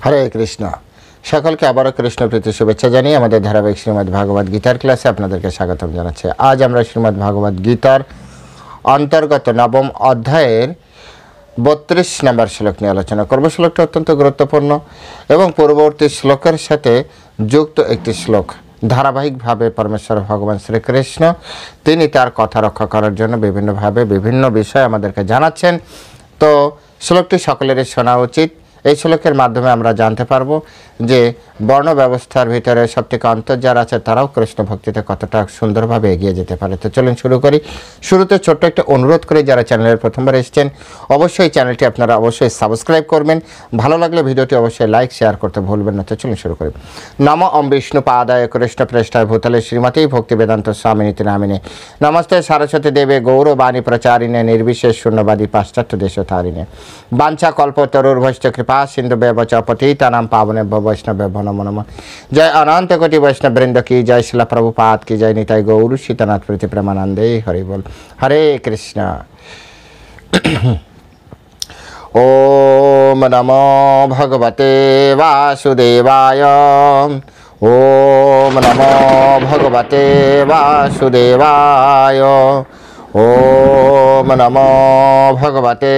হরে কৃষ্ণ। সকলকে আবারও কৃষ্ণ প্রীতি শুভেচ্ছা জানিয়ে আমাদের ধারাবাহিক শ্রীমদ্ ভাগবত গীতার ক্লাসে আপনাদেরকে স্বাগতম জানাচ্ছি। আজ আমরা শ্রীমদ্ ভাগবত গীতার অন্তর্গত নবম অধ্যায়ের 32 নম্বর শ্লোক নিয়ে আলোচনা করব। শ্লোকটা অত্যন্ত গুরুত্বপূর্ণ এবং পূর্ববর্তী শ্লোকের সাথে যুক্ত একটি শ্লোক। ধারাবাহিকভাবে পরমেশ্বর ভগবান শ্রীকৃষ্ণ তিনি তার কথা রক্ষা করার জন্য বিভিন্নভাবে বিভিন্ন বিষয় আমাদেরকে জানাচ্ছেন। তো শ্লোকটি সকলেরই শোনা উচিত। এই শ্লোকের মাধ্যমে আমরা জানতে পারবো যে বর্ণ ব্যবস্থার ভিতরে সবথেকে অন্তর যারা আছে তারাও কৃষ্ণ ভক্তিতে কতটা সুন্দরভাবে এগিয়ে যেতে পারে। তো চলুন শুরু করি। শুরুতে ছোট্ট একটা অনুরোধ করে যারা চ্যানেলের প্রথমবার এসেছেন অবশ্যই চ্যানেলটি আপনারা অবশ্যই সাবস্ক্রাইব করবেন। ভালো লাগলে ভিডিওটি অবশ্যই লাইক শেয়ার করতে ভুলবেন না। তো চলুন শুরু করি। নমো ওম বিষ্ণু পাদায় কৃষ্ণ প্রেষ্ঠায় ভূতলে শ্রীমতী ভক্তি বেদান্ত স্বামিনীতি নামিনে নমস্তে সারস্বতী দেবে গৌরবাণী প্রচারিণে নির্বিশেষ শূন্যবাদী পাশ্চাত্য দেশতারিণে বাঞ্ছা কল্পতরুর্ভশ্চ কৃপা सिंधु बेवच पतितानां पावनेभ्यो वैष्णवेभ्यो नमो नमः। जय अनंत कोटि वैष्णव वृंद की जय, शिला प्रभुपाद की जय, निताई गौर सीतानाथ प्रीति प्रेमानंदे हरि बोल। हरे कृष्ण। ओम नमो भगवते वासुदेवाय। ओम नमो भगवते वासुदेवाय। ओम नमो भगवते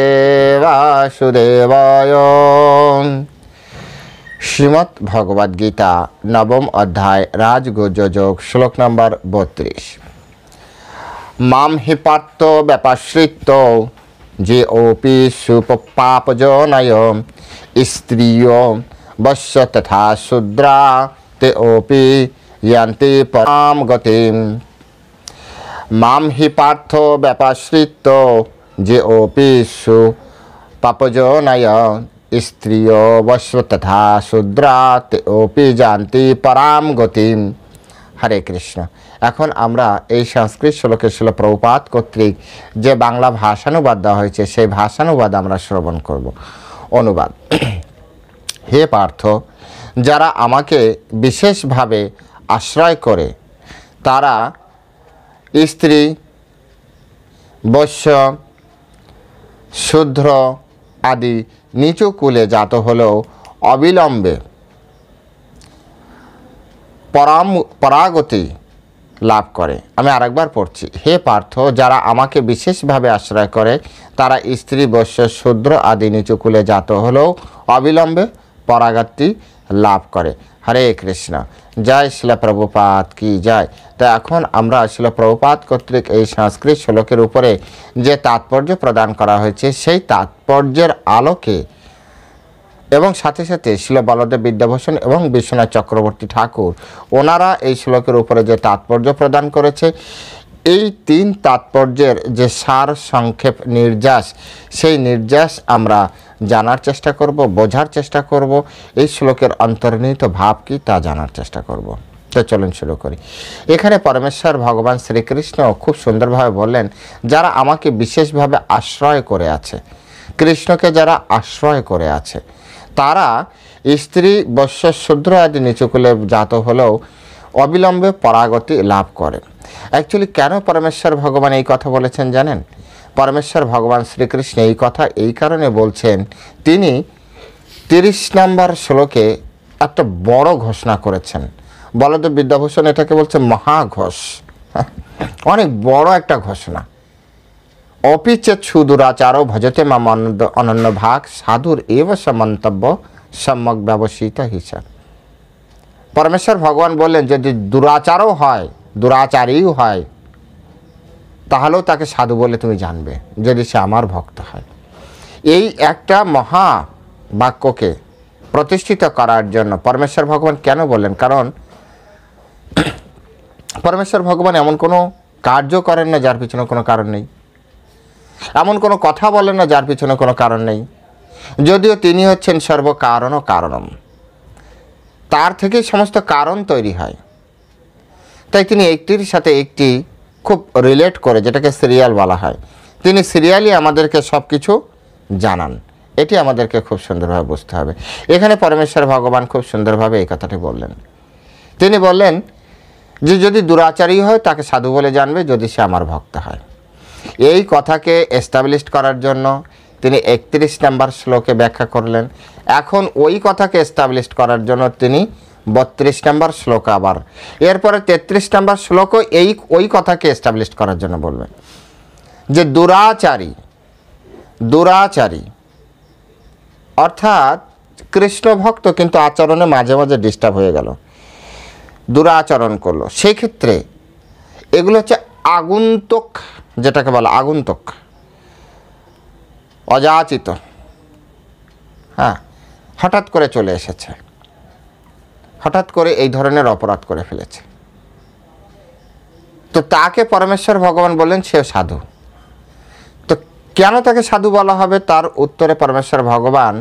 वासुदेवाय। श्रीमद् भगवद गीता नवम अध्याय राजगुज्ज योग श्लोक नंबर 32। माम हि पार्थ व्यपाश्रित जे ओपि सुपापजनय स्त्रियो वश्य तथा शूद्रा ते ओपि यान्ति पराम गतिम्। माम हि पार्थ व्यपाश्रित जे ओपि सुपापजनय स्त्रियो वश्व तथा शूद्रा ते ओपि जानति पराम गतिम। हरे कृष्ण। এখন আমরা এই সংস্কৃত শ্লোকে শিল প্রভুপাদ কর্তৃক যে বাংলা ভাষানুবাদ দেওয়া হয়েছে সেই ভাষানুবাদ আমরা শ্রবণ করব। অনুবাদ। হে পার্থ, যারা আমাকে বিশেষভাবে আশ্রয় করে তারা স্ত্রী, বৈশ্য, শূদ্র আদি নিচু কুলে জাত হলেও অবিলম্বে পরাগতি লাভ করে। আমি আরেকবার পড়ছি। হে পার্থ, যারা আমাকে বিশেষভাবে আশ্রয় করে তারা স্ত্রী, বৈশ্য, শূদ্র আদি নিচু কুলে জাত হলেও অবিলম্বে পরাগতি লাভ করে। হরে কৃষ্ণ। জয় শিলা প্রভুপাদ কি জয়। তো এখন আমরা শিলা প্রভুপাদ কর্তৃক এই সংস্কৃত শ্লোকের উপরে যে তাৎপর্য প্রদান করা হয়েছে সেই তাৎপর্যের আলোকে এবং সাথে সাথে শিল বলদেব বিদ্যাভূষণ এবং বিশ্বনাথ চক্রবর্তী ঠাকুর ওনারা এই শ্লোকের উপরে যে তাৎপর্য প্রদান করেছে এই তিন তাৎপর্যের যে সার সংক্ষেপ নির্যাস সেই নির্যাস আমরা জানার চেষ্টা করব, বোঝার চেষ্টা করব, এই শ্লোকের অন্তর্নিহিত ভাব কি তা জানার চেষ্টা করব। তো চলুন শুরু করি। এখানে পরমেশ্বর ভগবান শ্রীকৃষ্ণ খুব সুন্দরভাবে বললেন যারা আমাকে বিশেষভাবে আশ্রয় করে আছে, কৃষ্ণকে যারা আশ্রয় করে আছে তারা স্ত্রী, বৈশ্য, শূদ্র আদি নিচুকুলে জাত হলেও অবিলম্বে পরাগতি লাভ করে। অ্যাকচুয়ালি কেন পরমেশ্বর ভগবান এই কথা বলেছেন জানেন? পরমেশ্বর ভগবান শ্রীকৃষ্ণ এই কথা এই কারণে বলছেন, তিনি 30 নম্বর শ্লোকে একটা বড় ঘোষণা করেছেন। বলদেব বিদ্যাভূষণ এটাকে বলছে মহাঘোষ, অনেক বড় একটা ঘোষণা। অপিচেত সুদুরাচারও ভজতে মাম অনন্য ভাগ সাধুর এব সমন্তব্য সম্যক ব্যবসিত হিসাব। পরমেশ্বর ভগবান বললেন যদি দুরাচারও হয়, দুরাচারীও হয়, তাহলেও তাকে সাধু বলে তুমি জানবে যদি সে আমার ভক্ত হয়। এই একটা মহা বাক্যকে প্রতিষ্ঠিত করার জন্য পরমেশ্বর ভগবান কেন বললেন? কারণ পরমেশ্বর ভগবান এমন কোনো কার্য করেন না যার পিছনে কোনো কারণ নেই, এমন কোনো কথা বলেন না যার পিছনে কোনো কারণ নেই। যদিও তিনি হচ্ছেন সর্বকারণ ও কারণম, তার থেকে সমস্ত কারণ তৈরি হয়, তাই তিনি একটির সাথে একটি খুব রিলেট করে, যেটাকে সিরিয়াল বলা হয়, তিনি সিরিয়ালি আমাদেরকে সব কিছু জানান। এটি আমাদেরকে খুব সুন্দরভাবে বুঝতে হবে। এখানে পরমেশ্বর ভগবান খুব সুন্দরভাবে এই কথাটি বললেন। তিনি বললেন যে যদি দুরাচারী হয় তাকে সাধু বলে জানবে যদি সে আমার ভক্ত হয়। এই কথাকে এস্টাবলিশ করার জন্য, তিনি 31 নম্বর শ্লোকে ব্যাখ্যা করলেন। এখন ওই কথাকে এস্টাবলিশ করার জন্য তিনি 32 নম্বর শ্লোক, আবার এরপরে 33 নম্বর শ্লোকও ওই কথাকে এস্টাবলিশ করার জন্য বলবেন যে দুরাচারী অর্থাৎ কৃষ্ণ ভক্ত কিন্তু আচরণে মাঝে মাঝে ডিস্টার্ব হয়ে গেল, দুরাচরণ করলো, সেই ক্ষেত্রে এগুলো হচ্ছে আগন্তুক, যেটাকে বলা আগন্তুক, অযাচিত, হ্যাঁ, হঠাৎ করে চলে এসেছে, হঠাৎ করে এই ধরনের অপরাধ করে ফেলেছে, তো তাকে পরমেশ্বর ভগবান বললেন সে সাধু। তো কেন তাকে সাধু বলা হবে, তার উত্তরে পরমেশ্বর ভগবান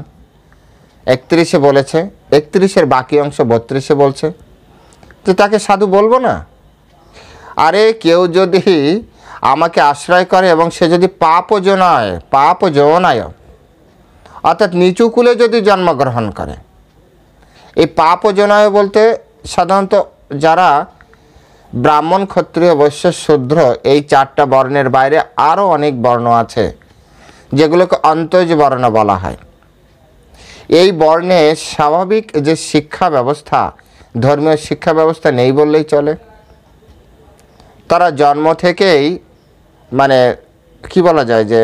31-এ বলেছে, 31-এর বাকি অংশ 32-এ বলছে যে তাকে সাধু বলবো না। আরে কেউ যদি আমাকে আশ্রয় করে এবং সে যদি পাপ যৌনায় অর্থাৎ নিচু কুলে যদি জন্মগ্রহণ করে, এই পাপ যৌনায় বলতে সাধারণত যারা ব্রাহ্মণ, ক্ষত্রিয়, বৈশ্য, শূদ্র, এই 4টা বর্ণের বাইরে আরও অনেক বর্ণ আছে যেগুলোকে অন্তজ বর্ণ বলা হয়। এই বর্ণে স্বাভাবিক যে শিক্ষা ব্যবস্থা, ধর্মীয় শিক্ষা ব্যবস্থা নেই বললেই চলে। তারা জন্ম থেকেই মানে কি বলা যায় যে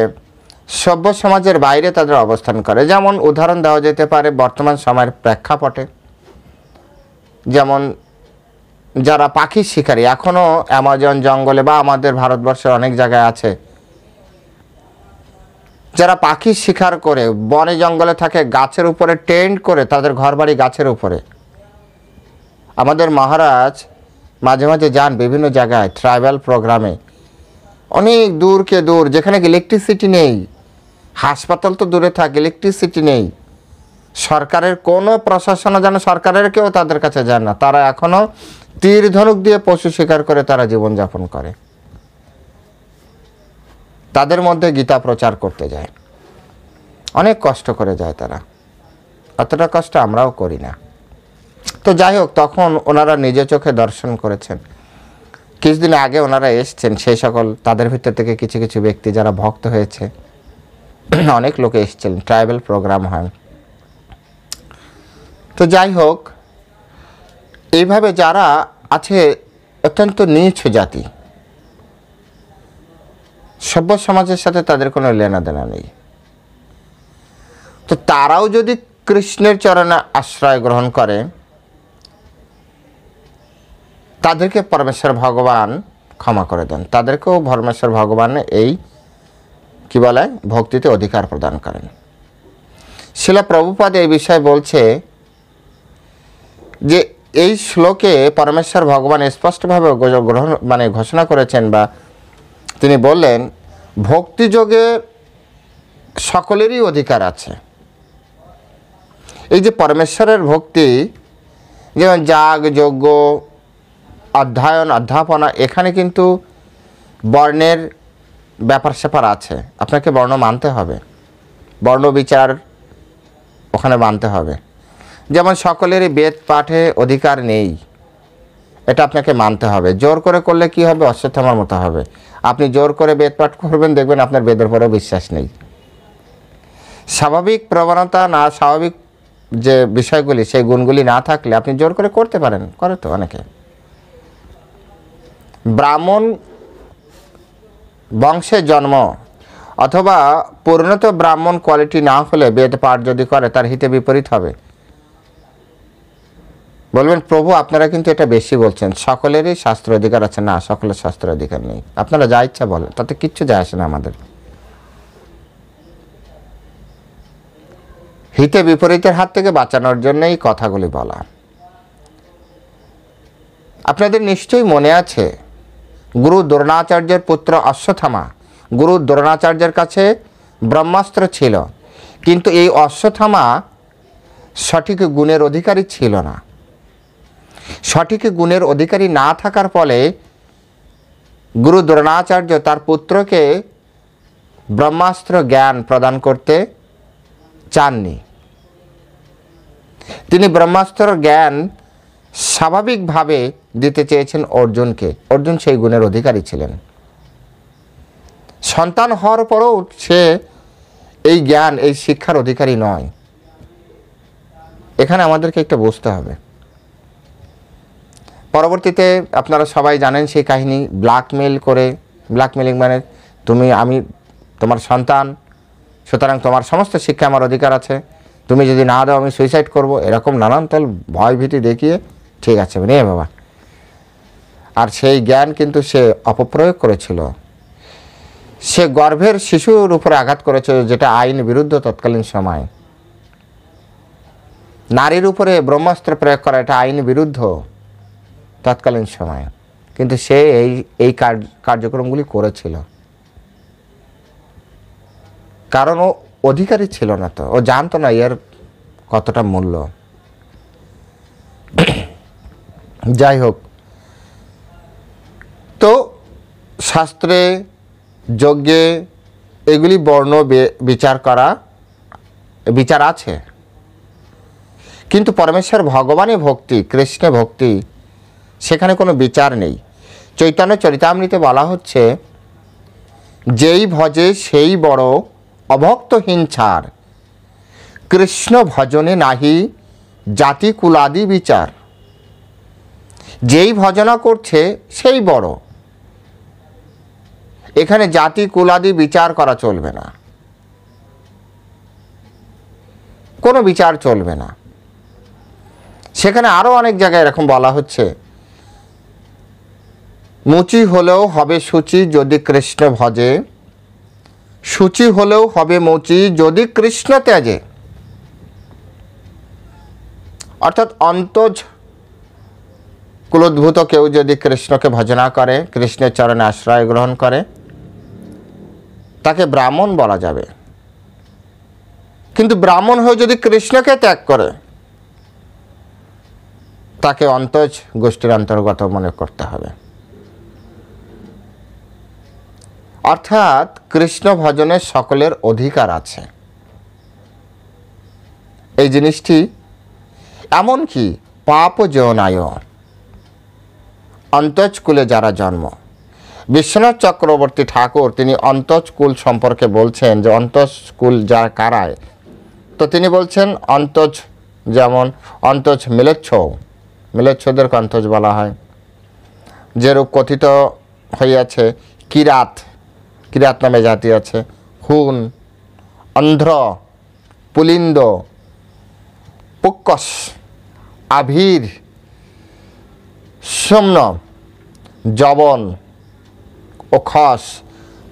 সভ্য সমাজের বাইরে তাদের অবস্থান করে। যেমন উদাহরণ দেওয়া যেতে পারে বর্তমান সময়ের প্রেক্ষাপটে, যেমন যারা পাখি শিকারী এখনও অ্যামাজন জঙ্গলে বা আমাদের ভারতবর্ষের অনেক জায়গায় আছে, যারা পাখি শিকার করে বনে জঙ্গলে থাকে, গাছের উপরে টেন্ট করে, তাদের ঘরবাড়ি গাছের উপরে। আমাদের মহারাজ মাঝে মাঝে যান বিভিন্ন জায়গায় ট্রাইবাল প্রোগ্রামে, অনেক দূরকে দূর, যেখানে ইলেকট্রিসিটি নেই, হাসপাতাল তো দূরে থাক, ইলেকট্রিসিটি নেই, সরকারের কোনো প্রশাসনও যেন সরকারের কেউ তাদের কাছে যায় না, তারা এখনও তীর ধনুক দিয়ে পশু শিকার করে তারা জীবনযাপন করে, তাদের মধ্যে গীতা প্রচার করতে যায়, অনেক কষ্ট করে যায় তারা, অতটা কষ্ট আমরাও করি না। তো যাই হোক, তখন ওনারা নিজে চোখে দর্শন করেছেন। কিছুদিন আগে ওনারা এসছেন, সেই সকল তাদের ভিতর থেকে কিছু কিছু ব্যক্তি যারা ভক্ত হয়েছে, অনেক লোক এসেছিলেন, ট্রাইবাল প্রোগ্রাম হয়। তো যাই হোক, এইভাবে যারা আছে অত্যন্ত নীচ জাতি, সভ্য সমাজের সাথে তাদের কোনো লেনা দেনা নেই, তো তারাও যদি কৃষ্ণের চরণে আশ্রয় গ্রহণ করে, তাদেরকে পরমেশ্বর ভগবান ক্ষমা করে দেন, তাদেরকেও পরমেশ্বর ভগবান এই কি বলে ভক্তিতে অধিকার প্রদান করেন। শিলা প্রভুপাদ এই বিষয়ে বলছে যে এই শ্লোকে পরমেশ্বর ভগবান স্পষ্টভাবে ঘোষণা করেছেন, বা তিনি বললেন ভক্তিযোগে সকলেরই অধিকার আছে। এই যে পরমেশ্বরের ভক্তি, যেমন যাগ, যজ্ঞ, অধ্যয়ন, অধ্যাপনা, এখানে কিন্তু বর্ণের ব্যাপার স্যাপার আছে, আপনাকে বর্ণ মানতে হবে, বর্ণ বিচার ওখানে মানতে হবে। যেমন সকলেরই বেদ পাঠে অধিকার নেই, এটা আপনাকে মানতে হবে। জোর করে করলে কি হবে, অশ্বত্থামার মতো হবে। আপনি জোর করে বেদ পাঠ করবেন, দেখবেন আপনার বেদের পরেও বিশ্বাস নেই। স্বাভাবিক প্রবণতা না, স্বাভাবিক যে বিষয়গুলি, সেই গুণগুলি না থাকলে আপনি জোর করে করতে পারেন, করে তো অনেকে। ব্রাহ্মণ বংশে জন্ম অথবা পরিণত ব্রাহ্মণ কোয়ালিটি না হলে বেদ পাঠ যদি করে, তার হিতে বিপরীত হবে। বলবেন প্রভু আপনারা কিন্তু এটা বেশি বলছেন, সকলেরই শাস্ত্র অধিকার আছে। না, সকলের শাস্ত্র অধিকার নেই, আপনারা যা ইচ্ছা বলেন, তাতে কিচ্ছু যায় আসে না। আমাদের হিতে বিপরীতের হাত থেকে বাঁচানোর জন্যই কথাগুলি বলা। আপনাদের নিশ্চয়ই মনে আছে, গুরু দ্রোণাচার্যের পুত্র অশ্বত্থামা, গুরু দ্রোণাচার্যের কাছে ব্রহ্মাস্ত্র ছিল, কিন্তু এই অশ্বত্থামা সঠিক গুণের অধিকারী ছিল না। সঠিক গুণের অধিকারী না থাকার ফলে গুরু দ্রোণাচার্য তার পুত্রকে ব্রহ্মাস্ত্র জ্ঞান প্রদান করতে চাননি। তিনি ব্রহ্মাস্ত্র জ্ঞান স্বাভাবিকভাবে দিতে চেয়েছেন অর্জুনকে। অর্জুন সেই গুণের অধিকারী ছিলেন। সন্তান হওয়ার পরেও সে এই জ্ঞান, এই শিক্ষার অধিকারী নয়। এখানে আমাদেরকে একটা বুঝতে হবে। পরবর্তীতে আপনারা সবাই জানেন সেই কাহিনী, ব্ল্যাকমেলিং মানে আমি তোমার সন্তান, সুতরাং তোমার সমস্ত শিক্ষা আমার অধিকার আছে, তুমি যদি না দাও আমি সুইসাইড করব, এরকম নানান তল ভয় ভীতি দেখিয়ে ঠিক আছে নিয়ে বাবা। আর সেই জ্ঞান কিন্তু সে অপপ্রয়োগ করেছিল, সে গর্ভের শিশুর উপরে আঘাত করেছিল, যেটা আইন বিরুদ্ধ তৎকালীন সময়। নারীর উপরে ব্রহ্মাস্ত্র প্রয়োগ করা এটা আইন বিরুদ্ধ তৎকালীন সময়, কিন্তু সে এই কার্যক্রমগুলি করেছিল, কারণ ও অধিকারী ছিল না, তো ও জানতো না এর কতটা মূল্য। যাই হোক, তো শাস্ত্রে যজ্ঞে এগুলি বর্ণ বিচার আছে, কিন্তু পরমেশ্বর ভগবানে ভক্তি, কৃষ্ণে ভক্তি, সেখানে কোনো বিচার নেই। চৈতন্য চরিতামৃতে বলা হচ্ছে, যেই ভজে সেই বড় অভক্তহীন ছাড়, কৃষ্ণ ভজনে নাহি জাতি কুলাদি বিচার। যেই ভজনা করছে সেই বড়, এখানে জাতি কুলাদি বিচার করা চলবে না, কোনো বিচার চলবে না। সেখানে আরো অনেক জায়গায় এরকম বলা হচ্ছে, মুচি হলেও হবে সূচি যদি কৃষ্ণ ভজে, সূচি হলেও হবে মুচি যদি কৃষ্ণ ত্যাজে। অর্থাৎ অন্তজ কুলোদ্ভূত কেউ যদি কৃষ্ণকে ভজনা করে, কৃষ্ণের চরণে আশ্রয় গ্রহণ করে, তাকে ব্রাহ্মণ বলা যাবে। কিন্তু ব্রাহ্মণ হয়ে যদি কৃষ্ণকে ত্যাগ করে, তাকে অন্তজ গোষ্ঠীর অন্তর্গত মনে করতে হবে। অর্থাৎ কৃষ্ণ ভজনের সকলের অধিকার আছে। এই জিনিসটি এমনকি পাপ যৌনায় অন্তজকুলে যারা জন্ম, বিশ্বনাথ চক্রবর্তী ঠাকুর তিনি অন্তজকুল সম্পর্কে বলছেন যে অন্তজকুল যারা কারায়, তো তিনি বলছেন অন্তজ যেমন অন্তজ মিলেচ্ছদেরকে অন্তজ বলা হয়, যেরূপ কথিত হইয়াছে কিরাত নামে জাতি আছে, হুন, অন্ধ্র, পুলিন্দ, পুক্কস, আভির, সোম্ন, জবন ও খস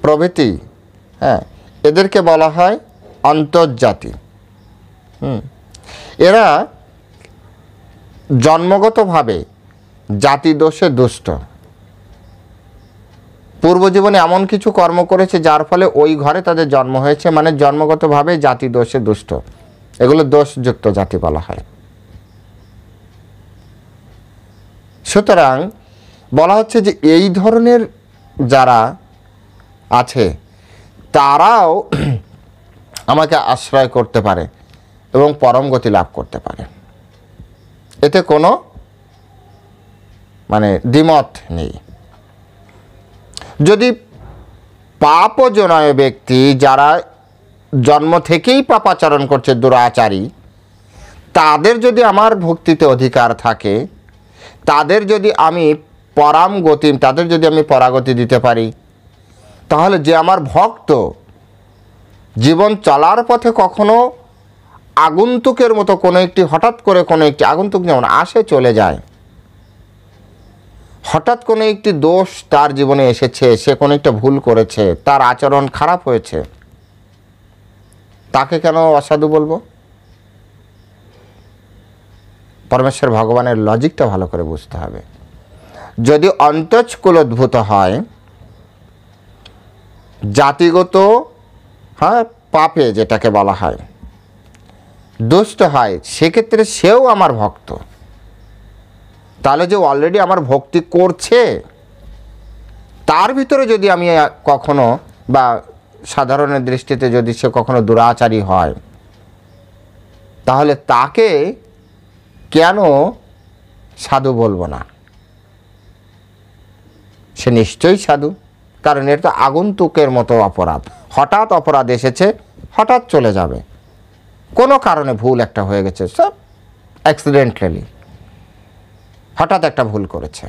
প্রভৃতি, এদেরকে বলা হয় অন্তর্জাতি। এরা জন্মগতভাবে জাতি দোষে দুষ্ট, পূর্বজীবনে এমন কিছু কর্ম করেছে যার ফলে ওই ঘরে তাদের জন্ম হয়েছে, মানে জন্মগতভাবে জাতি দোষে দুষ্ট, এগুলো দোষযুক্ত জাতি বলা হয়। সুতরাং বলা হচ্ছে যে এই ধরনের যারা আছে তারাও আমাকে আশ্রয় করতে পারে এবং পরম গতি লাভ করতে পারে, এতে কোনো দ্বিমত নেই। যদি পাপজনয় ব্যক্তি যারা জন্ম থেকেই পাপাচরণ করছে, দুরাচারী, তাদের যদি আমার ভক্তিতে অধিকার থাকে, তাদের যদি আমি পরাগতি দিতে পারি, তাহলে যে আমার ভক্ত জীবন চলার পথে কখনো আগন্তুকের মতো হঠাৎ করে কোনো একটি আগন্তুক যেমন আসে চলে যায়, হঠাৎ কোনো একটি দোষ তার জীবনে এসেছে, সে কোনো একটা ভুল করেছে, তার আচরণ খারাপ হয়েছে, তাকে কেন অসাধু বলবো? পরমেশ্বর ভগবানের লজিকটা ভালো করে বুঝতে হবে। যদি অন্তজকুলোদ্ভূত হয়, জাতিগত পাপে যেটাকে বলা হয়, দুষ্ট হয়, সেক্ষেত্রে সেও আমার ভক্ত। তাহলে যে অলরেডি আমার ভক্তি করছে, তার ভিতরে যদি আমি কখনো বা সাধারণের দৃষ্টিতে যদি সে কখনো দুরাচারী হয়, তাহলে তাকে কেন সাধু বলবো না? সে নিশ্চয়ই সাধু, কারণ এটা তো আগন্তুকের মতো অপরাধ। হঠাৎ অপরাধ এসেছে, হঠাৎ চলে যাবে, কোনো কারণে ভুল একটা হয়ে গেছে, সব অ্যাক্সিডেন্টালি হঠাৎ একটা ভুল করেছে।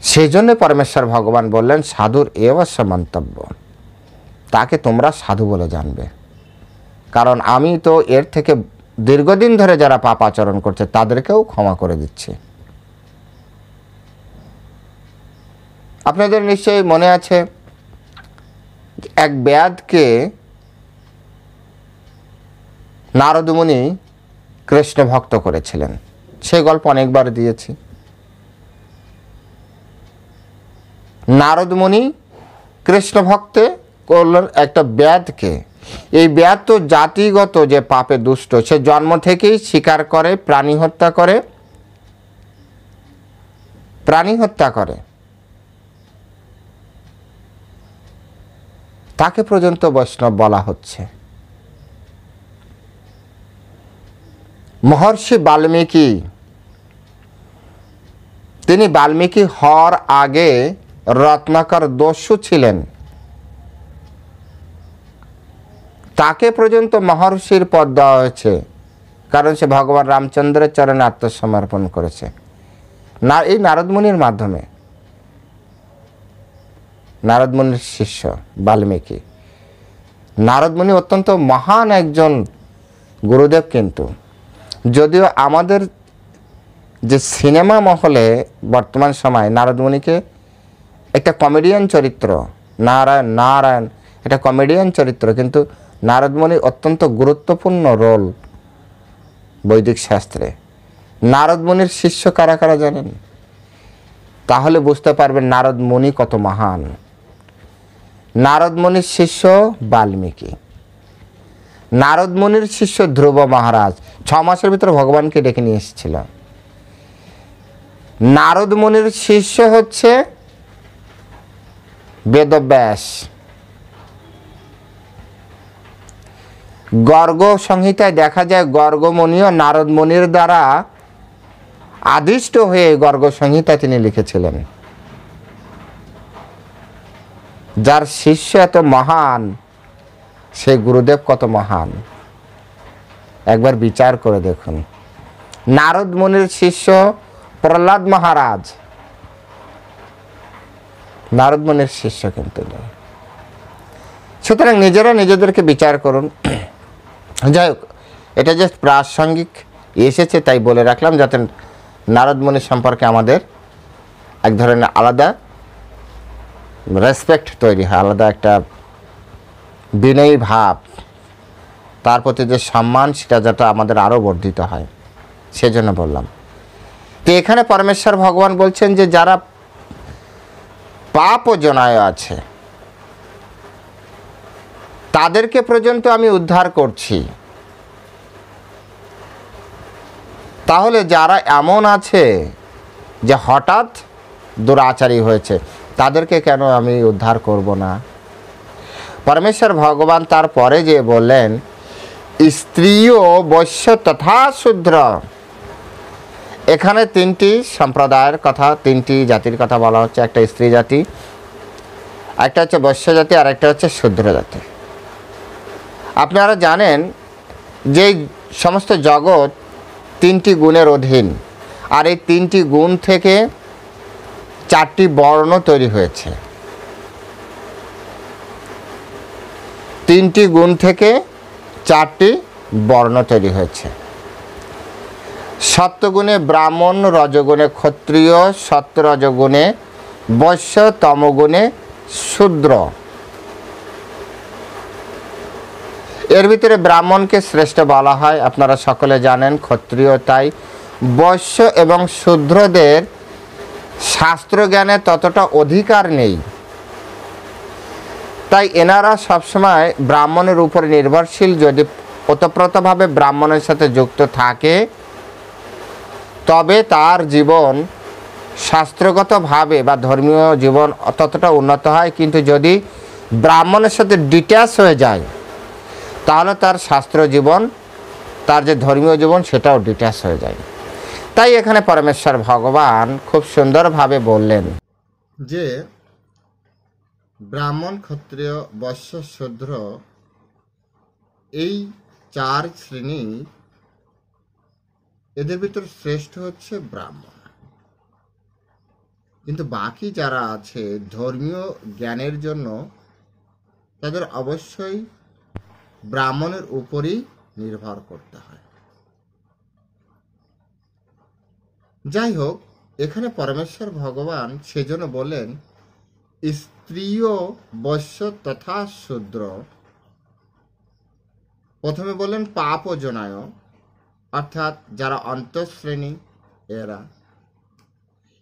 সেই জন্য পরমেশ্বর ভগবান বললেন সাধুর এ অবশ্য মন্তব্য, তাকে তোমরা সাধু বলে জানবে, কারণ আমি তো এর থেকে দীর্ঘদিন ধরে যারা পাপ আচরণ করছে তাদেরকেও ক্ষমা করে দিচ্ছি। আপনাদের নিশ্চয়ই মনে আছে এক ব্যাধকে নারদ মুনি কৃষ্ণ ভক্ত করেছিলেন, সে গল্প অনেকবার দিয়েছি। নারদ মুনি কৃষ্ণ ভক্তে করলেন একটা ব্যাধকে। এই ব্যাধ তো জাতিগত যে পাপে দুষ্ট, সে জন্ম থেকেই শিকার করে, প্রাণী হত্যা করে, তাকে পর্যন্ত বৈষ্ণব বলা হচ্ছে। মহর্ষি বাল্মীকি, তিনি বাল্মীকি হওয়ার আগে রত্নাকর দস্যু ছিলেন, তাকে পর্যন্ত মহর্ষির পদ দেওয়া হয়েছে, কারণ সে ভগবান রামচন্দ্রের চরণে আত্মসমর্পণ করেছে না, এই নারদ মুনির মাধ্যমে। নারদ মুনির শিষ্য বাল্মীকি। নারদ মুনি অত্যন্ত মহান একজন গুরুদেব, কিন্তু যদিও আমাদের যে সিনেমা মহলে বর্তমান সময় নারদ মুনিকে একটা কমেডিয়ান চরিত্র, নারায়ণ এটা কমেডিয়ান চরিত্র, কিন্তু নারদ মুনি অত্যন্ত গুরুত্বপূর্ণ রোল বৈদিক শাস্ত্রে। নারদ মুনির শিষ্য কারা কারা জানেন? তাহলে বুঝতে পারবেন নারদ মুনি কত মহান। নারদ মুনির শিষ্য বাল্মীকি, নারদ মুনির শিষ্য ধ্রুব মহারাজ 6 মাসের ভিতরে ভগবানকে ডেকে নিয়ে এসেছিল। নারদ মুনির শিষ্য হচ্ছে বেদব্যাস। গর্গ সংহিতায় দেখা যায় গর্গ মুনিও নারদ মুনির দ্বারা আদিষ্ট হয়ে গর্গ সংহিতা তিনি লিখেছিলেন। যার শিষ্য এত মহান, সেই গুরুদেব কত মহান একবার বিচার করে দেখুন। নারদ মুনির শিষ্য প্রহ্লাদ মহারাজ নারদ মুনির শিষ্য কিন্তু নেই। সুতরাং নিজেরা নিজেদেরকে বিচার করুন। যাই হোক, এটা জাস্ট প্রাসঙ্গিক এসেছে তাই বলে রাখলাম, যাতে নারদ মুনি সম্পর্কে আমাদের এক ধরনের আলাদা রেসপেক্ট তৈরি হয়, আলাদা একটা বিনয়ী ভাব, তার প্রতি যে সম্মান সেটা যাতে আমাদের আরও বর্ধিত হয়, সেজন্য বললাম। তো এখানে পরমেশ্বর ভগবান বলছেন যে যারা পাপ ও জনায় আছে তাদেরকে পর্যন্ত আমি উদ্ধার করছি। তাহলে যারা এমন আছে যে হঠাৎ দুরাচারী হয়েছে, তাদেরকে কেন আমি উদ্ধার করব না? পরমেশ্বর ভগবান তারপরে যে বললেন স্ত্রীও বৈশ্য তথা শূদ্র। এখানে 3টি সম্প্রদায়ের কথা, 3টি জাতির কথা বলা হচ্ছে। একটা স্ত্রী জাতি, একটা হচ্ছে বৈশ্য জাতি, আর একটা হচ্ছে শূদ্র জাতি। আপনারা জানেন যে সমস্ত জগৎ 3টি গুণের অধীন, আর এই 3টি গুণ থেকে 4টি বর্ণ তৈরি হয়েছে। 3টি গুণ থেকে 4টি বর্ণ তৈরি হয়েছে। সত্যগুণে ব্রাহ্মণ, রজগুণে ক্ষত্রিয়, সত্য রজগুণে বৈশ্য, তমগুণে শূদ্র। এর ভিতরে ব্রাহ্মণকে শ্রেষ্ঠ বলা হয়, আপনারা সকলে জানেন, ক্ষত্রিয় তাই। বৈশ্য এবং শূদ্রদের শাস্ত্রজ্ঞানে ততটা অধিকার নেই, তাই এনারা সবসময় ব্রাহ্মণের উপরে নির্ভরশীল। যদি ওতপ্রোতভাবে ব্রাহ্মণের সাথে যুক্ত থাকে তবে তার জীবন শাস্ত্রগতভাবে বা ধর্মীয় জীবন ততটা উন্নত হয়, কিন্তু যদি ব্রাহ্মণের সাথে ডিট্যাচ হয়ে যায় তাহলে তার শাস্ত্র জীবন, তার যে ধর্মীয় জীবন, সেটাও ডিট্যাচ হয়ে যায়। তাই এখানে পরমেশ্বর ভগবান খুব সুন্দরভাবে বললেন যে ব্রাহ্মণ, ক্ষত্রিয়, বৈশ্য, শূদ্র, এই 4 শ্রেণী, এদের ভিতর শ্রেষ্ঠ হচ্ছে ব্রাহ্মণ। কিন্তু বাকি যারা আছে ধর্মীয় জ্ঞানের জন্য, তাদের অবশ্যই ব্রাহ্মণের উপরই নির্ভর করতে হয়। যাই হোক, এখানে পরমেশ্বর ভগবান সেজন্য বলেন স্ত্রীয়, বৈশ্য তথা শূদ্র। প্রথমে বললেন পাপ জনায়, অর্থাৎ যারা অন্তঃশ্রেণী এরা।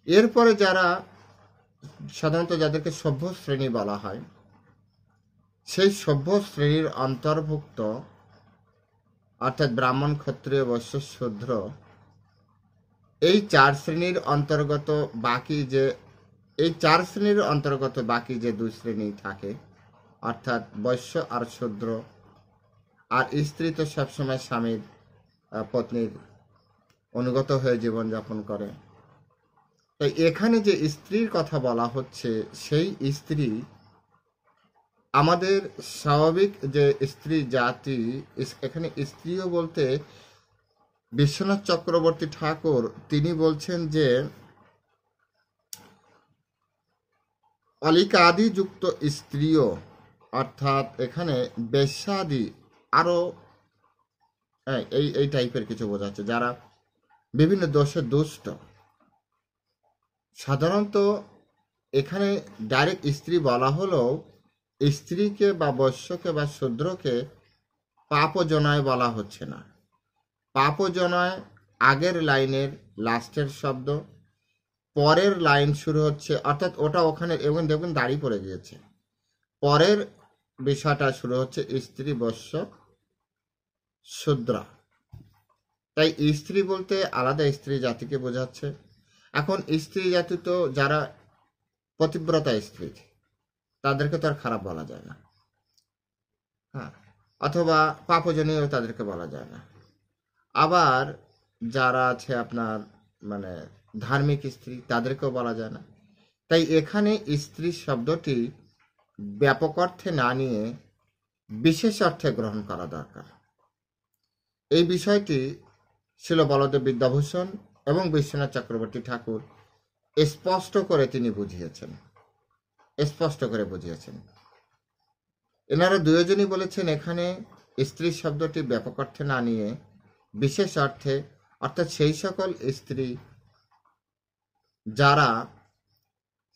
এরপরে যারা সাধারণত যাদেরকে সভ্য শ্রেণী বলা হয়, সেই সভ্য শ্রেণীর অন্তর্ভুক্ত, অর্থাৎ ব্রাহ্মণ, ক্ষত্রিয়, বৈশ্য, শূদ্র, এই 4 শ্রেণীর অন্তর্গত বাকি যে যে 2 শ্রেণী থাকে, অর্থাৎ বৈশ্য আর শূদ্র। আর স্ত্রী তো সবসময় স্বামীর, পত্নীর অনুগত হয়ে জীবনযাপন করে। তাই এখানে যে স্ত্রীর কথা বলা হচ্ছে, সেই স্ত্রী আমাদের স্বাভাবিক যে স্ত্রী জাতি, এখানে স্ত্রীও বলতে বিশ্বনাথ চক্রবর্তী ঠাকুর তিনি বলছেন যে অলিকাদি যুক্ত স্ত্রীও, অর্থাৎ এখানে বেশ্যাদি আরো এই টাইপের কিছু বোঝাচ্ছে, যারা বিভিন্ন দোষে দুষ্ট। সাধারণত এখানে ডাইরেক্ট স্ত্রী বলা হলেও স্ত্রীকে বা বৈশ্যকে বা শূদ্রকে পাপজনায় বলা হচ্ছে না। পাপজনায় আগের লাইনের লাস্টের শব্দ, পরের লাইন শুরু হচ্ছে, অর্থাৎ ওটা ওখানে এবং দেখবেন দাড়ি পড়ে গিয়েছে। পরের বিষয়টা শুরু হচ্ছে স্ত্রী, বৈশ্য, শূদ্রা। তাই স্ত্রী বলতে আলাদা স্ত্রী জাতিকে বোঝাচ্ছে। এখন স্ত্রী জাতি তো যারা পতিব্রতা স্ত্রী, তাদেরকে তো আর খারাপ বলা যায় না, হ্যাঁ, অথবা পাপজনীয় তাদেরকে বলা যায় না। আবার যারা আছে আপনার মানে ধার্মিক স্ত্রী, তাদেরকেও বলা যায় না। তাই এখানে স্ত্রী শব্দটি ব্যাপক অর্থে না নিয়ে বিশেষ অর্থে গ্রহণ করা দরকার। এই বিষয়টি ছিল বলদেব বিদ্যাভূষণ এবং বিশ্বনাথ চক্রবর্তী ঠাকুর স্পষ্ট করে বুঝিয়েছেন। এনারা দুজনই বলেছেন এখানে স্ত্রী শব্দটি ব্যাপক অর্থে না নিয়ে বিশেষ অর্থে, অর্থাৎ সেই সকল স্ত্রী যারা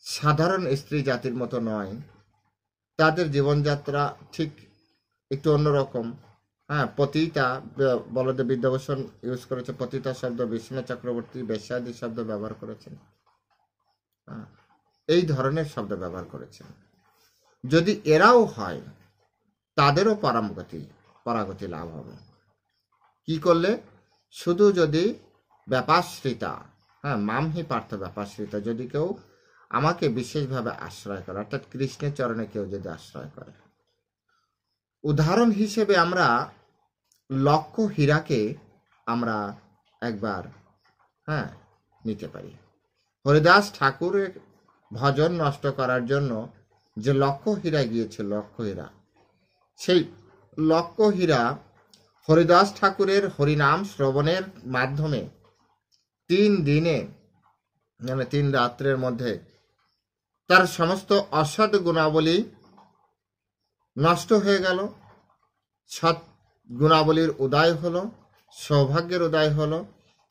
সাধারণ স্ত্রী জাতির মতো নয়, তাদের জীবনযাত্রা ঠিক একটু অন্যরকম। হ্যাঁ, পতিতা, বলদেব বিদ্যাভূষণ ইউজ করেছে পতিতা শব্দ, বিশ্বনাথ চক্রবর্তী বেশ্যাদি শব্দ ব্যবহার করেছেন, এই ধরনের শব্দ ব্যবহার করেছেন। যদি এরাও হয়, তাদেরও পরাগতি লাভ হবে। কি করলে? শুধু যদি ব্যাপাশ্রিতা, মামহি পার্থ ব্যাপাশ্রিতা, যদি কেউ আমাকে বিশেষভাবে আশ্রয় করে, অর্থাৎ কৃষ্ণের চরণে কেউ যদি আশ্রয় করে। উদাহরণ হিসেবে আমরা লক্ষ হীরাকে আমরা একবার নিতে পারি। হরিদাস ঠাকুরের ভজন নষ্ট করার জন্য যে লক্ষ হীরা গিয়েছিল, সেই লক্ষ হীরা হরিদাস ঠাকুরের হরিনাম শ্রবণের মাধ্যমে 3 দিনে, মানে 3 রাত্রের মধ্যে তার সমস্ত অসৎ গুণাবলী নষ্ট হয়ে গেল, সৎ গুণাবলীর উদয় হলো, সৌভাগ্যের উদয় হলো।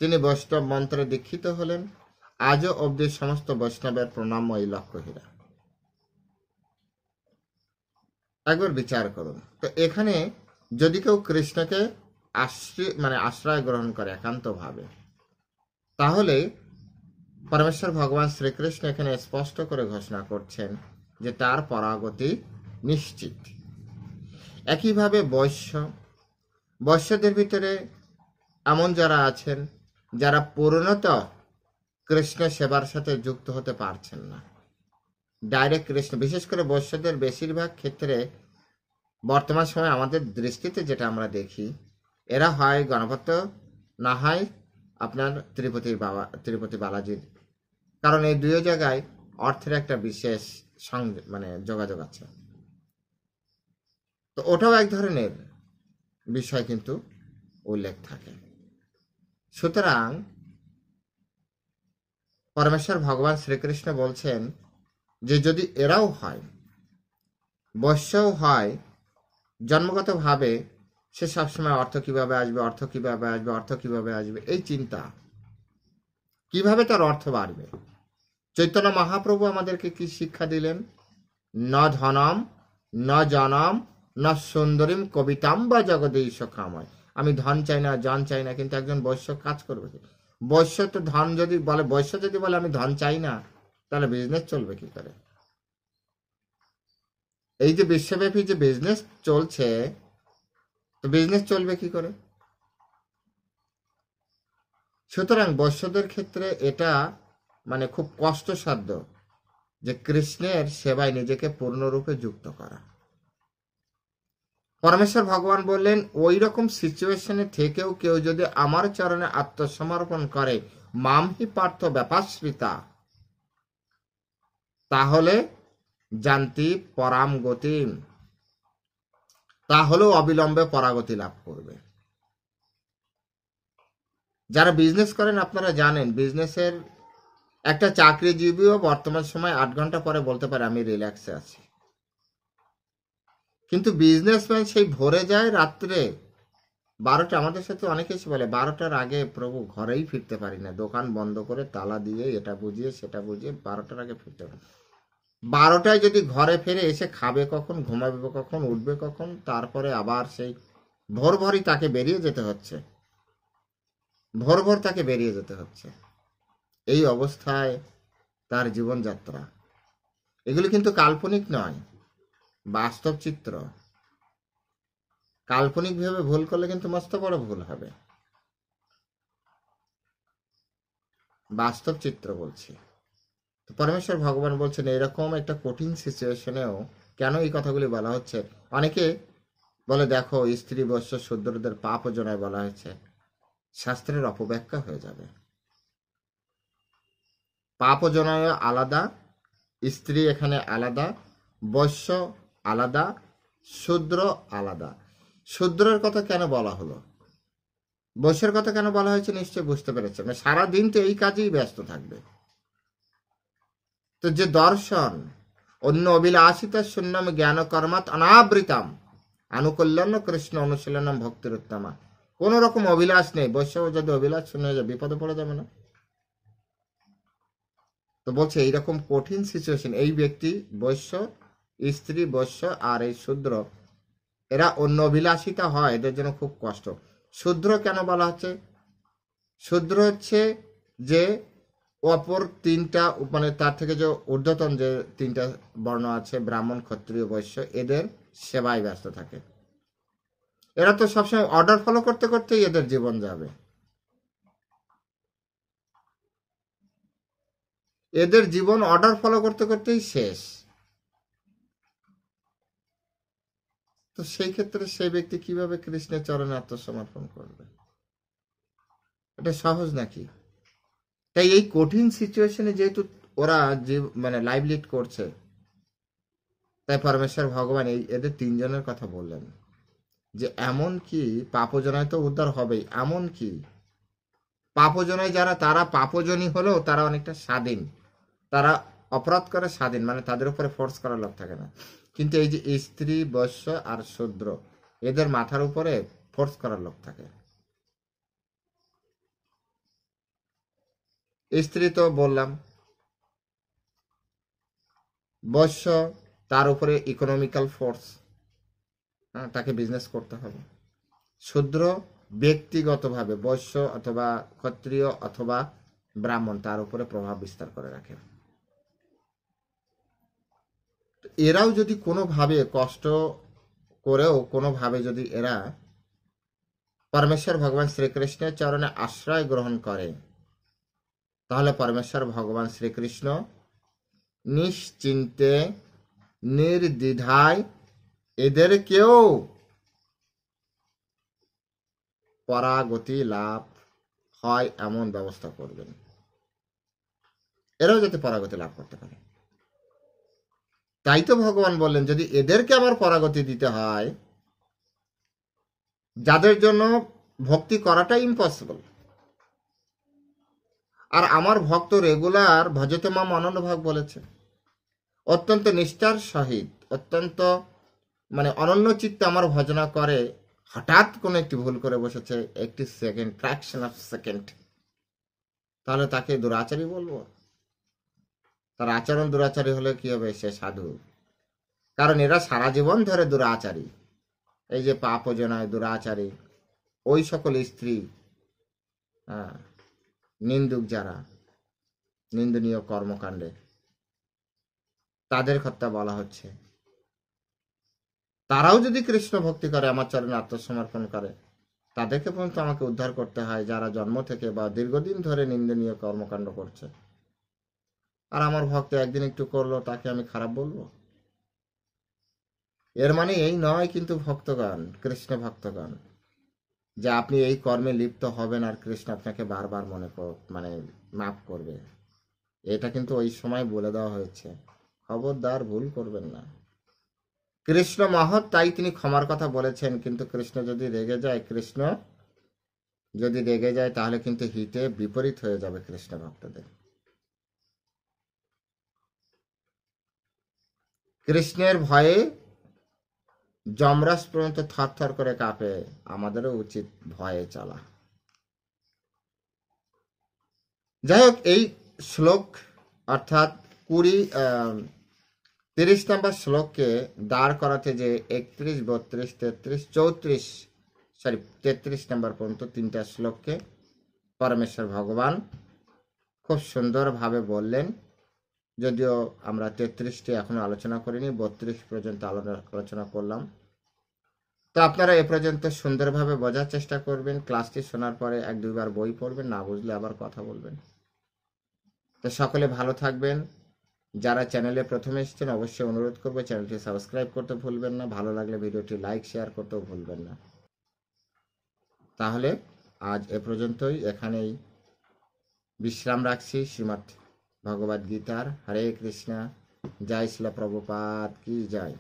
তিনি বৈষ্ণব মন্ত্রে দীক্ষিত হলেন। আজও অবধি সমস্ত বৈষ্ণবের প্রণাম ওই লক্ষ হীরা। একবার বিচার করুন তো, এখানে যদি কেউ কৃষ্ণকে আশ্রয় গ্রহণ করে একান্তভাবে, তাহলে পরমেশ্বর ভগবান শ্রীকৃষ্ণ এখানে স্পষ্ট করে ঘোষণা করছেন যে তার পরাগতি নিশ্চিত। একইভাবে বৈশ্যদের ভিতরে এমন যারা আছেন যারা পূর্ণত কৃষ্ণ সেবার সাথে যুক্ত হতে পারছেন না, ডাইরেক্ট কৃষ্ণ, বিশেষ করে বৈশ্যদের বেশিরভাগ ক্ষেত্রে বর্তমান সময়ে আমাদের দৃষ্টিতে যেটা আমরা দেখি, এরা হয় গণপত্য, না হয় আপনার তিরুপতি বালাজির। কারণ এই 2 জায়গায় অর্থের একটা বিশেষ মানে যোগাযোগ আছে। তো ওটাও এক ধরনের বিষয় কিন্তু উল্লেখ থাকে। সুতরাং পরমেশ্বর ভগবান শ্রীকৃষ্ণ বলছেন যে যদি এরাও হয়, বৈশ্যও হয়, জন্মগতভাবে সে সবসময় অর্থ কিভাবে আসবে, অর্থ কিভাবে আসবে, অর্থ কিভাবে আসবে, এই চিন্তা, কিভাবে তার অর্থ বাড়বে। চৈতন্য মহাপ্রভু আমাদেরকে কি শিক্ষা দিলেন? ন ধনম ন জনম ন সুন্দরীম কবিতাম বা জগদীশ কাময়। আমি ধন চাই না, জন চাই না, কিন্তু একজন বৈশ্য কাজ করবে কি? বৈশ্য তো ধন যদি বলে, বৈশ্য যদি বলে আমি ধন চাই না, তাহলে বিজনেস চলবে কি করে? এই যে বিশ্বব্যাপী যে বিজনেস চলছে, তো বিজনেস চলবে কি করে? সুতরাং বৈশ্যদের ক্ষেত্রে এটা মানে খুব কষ্টসাধ্য যে কৃষ্ণের সেবায় নিজেকে পূর্ণরূপে যুক্ত করা। পরমেশ্বর ভগবান বললেন ওই রকম সিচুয়েশনে থেকেও কেউ যদি আমার চরণে আত্মসমর্পণ করে, মামহি পার্থ ব্যাপাশ্রিতা, তাহলে জানতি পরাম গতি, তাহলেও অবিলম্বে পরাগতি লাভ করবে। যারা বিজনেস করেন আপনারা জানেন, বিজনেসের একটা চাকরিজীবীও বর্তমান সময় 8 ঘন্টা পরে বলতে পারে আমি রিল্যাক্সে আছি, কিন্তু বিজনেসম্যান সেই ভরে যায় রাত্রে 12টা। আমাদের সাথে অনেকে এসে বলে 12টার আগে প্রভু ঘরেই ফিরতে পারি না, দোকান বন্ধ করে তালা দিয়ে এটা বুঝিয়ে সেটা বুঝিয়ে 12টার আগে ফিরতে পারি। 12টায় যদি ঘরে ফিরে এসে খাবে কখন, ঘুমাবে কখন, উঠবে কখন, তারপরে আবার সেই ভোর ভরই তাকে বেরিয়ে যেতে হচ্ছে, ভোর ভোর তাকে বেরিয়ে যেতে হচ্ছে। এই অবস্থায় তার জীবনযাত্রা, এগুলি কিন্তু কাল্পনিক নয়, বাস্তব চিত্র। কাল্পনিক ভেবে ভুল করলে কিন্তু মস্ত বড় ভুল হবে। বাস্তব চিত্র বলছি। তো পরমেশ্বর ভগবান বলছেন এরকম একটা কঠিন সিচুয়েশনেও কেন এই কথাগুলি বলা হচ্ছে। অনেকে বলে দেখো স্ত্রী বৈশ্য শূদ্রদের পাপ যোনায় বলা হয়েছে, শাস্ত্রের অপব্যাখ্যা হয়ে যাবে। পাপ যোনায় আলাদা, স্ত্রী এখানে আলাদা, বৈশ্য আলাদা, শূদ্র আলাদা। শূদ্রের কথা কেন বলা হলো, বৈশ্যের কথা কেন বলা হয়েছে নিশ্চয় বুঝতে পেরেছেন। সারাদিন তো এই কাজেই ব্যস্ত থাকবে। তো যে দর্শন অন্য অভিলাষিত শূন্যম জ্ঞান কর্মাত অনাবৃতম আনুকল্যাণ কৃষ্ণ অনুশীলনম ভক্তির উত্তমা, কোন রকম অভিলাষ নেই। বৈশ্য যদি অভিলাষ শূন্য হয়ে যায় বিপদে পড়ে যাবে না? তো বলছে এইরকম কঠিন সিচুয়েশন, এই ব্যক্তি বৈশ্য, স্ত্রী বৈশ্য আর এই শূদ্র, এরা অন্য অভিলাষিতা হয়, এদের জন্য খুব কষ্ট। শূদ্র কেন বলা হচ্ছে? শূদ্র হচ্ছে যে অপর 3টা মানে তার থেকে যে ঊর্ধ্বতন যে 3টা বর্ণ আছে, ব্রাহ্মণ ক্ষত্রিয় বৈশ্য, এদের সেবায় ব্যস্ত থাকে। এরা তো সবসময় অর্ডার ফলো করতে করতেই এদের জীবন যাবে, এদের জীবন অর্ডার ফলো করতে করতেই শেষ। তো সেই ক্ষেত্রে সেই ব্যক্তি কিভাবে কৃষ্ণের চরণে আত্মসমর্পণ করবে? এটা সহজ নাকি? তাই এই কঠিন সিচুয়েশনে যেহেতু ওরা যে মানে লাইভ লিড করছে, তাই পরমেশ্বর ভগবান এদের 3 জনের কথা বললেন যে এমন কি পাপজনায় তো উদ্ধার হবেই, এমন কি পাপজনায় যারা, তারা পাপজনী হলেও তারা অনেকটা স্বাধীন, তারা অপরাধ করে স্বাধীন, মানে তাদের উপরে ফোর্স করার লোক থাকে না। কিন্তু এই যে স্ত্রী বৈশ্য আর শূদ্র, এদের মাথার উপরে ফোর্স করার লোক থাকে। স্ত্রী তো বললাম, বৈশ্য তার উপরে ইকোনমিক্যাল ফোর্স, তাকে বিজনেস করতে হবে। শূদ্র ব্যক্তিগতভাবে বৈশ্য অথবা ক্ষত্রিয় অথবা ব্রাহ্মণ তার উপরে প্রভাব বিস্তার করে রাখে। এরাও যদি কোনোভাবে কষ্ট করেও কোনোভাবে যদি এরা পরমেশ্বর ভগবান শ্রীকৃষ্ণের চরণে আশ্রয় গ্রহণ করে, তাহলে পরমেশ্বর ভগবান শ্রীকৃষ্ণ নিশ্চিন্তে নির্দ্বিধায় এদেরকেও পরাগতি লাভ হয় এমন ব্যবস্থা করবেন, এরাও যাতে পরাগতি লাভ করতে পারে। তাই তো ভগবান বললেন, যদি এদেরকে আমার পরাগতি দিতে হয়, যাদের জন্য ভক্তি করাটা ইম্পসিবল, আর আমার ভক্ত রেগুলার ভজতে মাম অনন্যভাগ বলেছে, অত্যন্ত নিষ্ঠার সহিত, অত্যন্ত মানে অনন্য চিত্তে আমার ভজনা করে, হঠাৎ কোনো একটি ভুল করে বসেছে, একটি সেকেন্ড, ফ্র্যাকশন অফ সেকেন্ড, তাহলে তাকে দুরাচারী বলবো? তার আচরণ দুরাচারী হলে কি হবে? সে সাধু। কারণ এরা সারা জীবন ধরে দুরাচারী, এই যে পাপজনায় দুরাচারী, ওই সকল স্ত্রী, হ্যাঁ, নিন্দুক যারা, নিন্দনীয় কর্মকাণ্ডে, তাদের কথা বলা হচ্ছে। তারাও যদি কৃষ্ণ ভক্তি করে, আমার চরণে আত্মসমর্পণ করে, তাদেরকে পর্যন্ত আমাকে উদ্ধার করতে হয়, যারা জন্ম থেকে বা দীর্ঘদিন ধরে নিন্দনীয় কর্মকাণ্ড করছে। আর আমার ভক্ত একদিন একটু করলো, তাকে আমি খারাপ বলবো? এর মানে এই নয় কিন্তু ভক্তগণ, কৃষ্ণ ভক্তগণ, যে আপনি এই কর্মে লিপ্ত হবেন আর কৃষ্ণ আপনাকে বারবার মানে মাফ করবে। এটা কিন্তু ওই সময় বলে দেওয়া হয়েছে, খবরদার ভুল করবেন না। কৃষ্ণ মহৎ, তাই তিনি ক্ষমার কথা বলেছেন, কিন্তু কৃষ্ণ যদি রেগে যায়, তাহলে কিন্তু হিতে বিপরীত হয়ে যাবে কৃষ্ণ ভক্তদের। কৃষ্ণের ভয়ে যমরাজ পর্যন্ত থরথর করে কাঁপে, আমাদেরও উচিত ভয়ে চলা। যাই হোক, এই শ্লোক অর্থাৎ 30 নম্বর শ্লোককে দাঁড় করাতে যে 31, 32, 33, 34, 33 নম্বর পর্যন্ত 3টা শ্লোককে পরমেশ্বর ভগবান খুব সুন্দরভাবে বললেন। যদিও আমরা 33টি এখনো আলোচনা করিনি, 32 পর্যন্ত আলোচনা করলাম। তো আপনারা এ পর্যন্ত সুন্দরভাবে বোঝার চেষ্টা করবেন, ক্লাসটি শোনার পরে 1-2 বার বই পড়বেন, না বুঝলে আবার কথা বলবেন। তো সকলে ভালো থাকবেন। যারা চ্যানেলে প্রথমে এসেছেন, অবশ্যই অনুরোধ করবো চ্যানেলটি সাবস্ক্রাইব করতে ভুলবেন না, ভালো লাগলে ভিডিওটি লাইক শেয়ার করতেও ভুলবেন না। তাহলে আজ এ পর্যন্তই, এখানেই বিশ্রাম রাখছি। শ্রীমদ্ ভগবদ্ গীতার হরে কৃষ্ণা, জয় শিলা প্রভুপাদ কি জয়।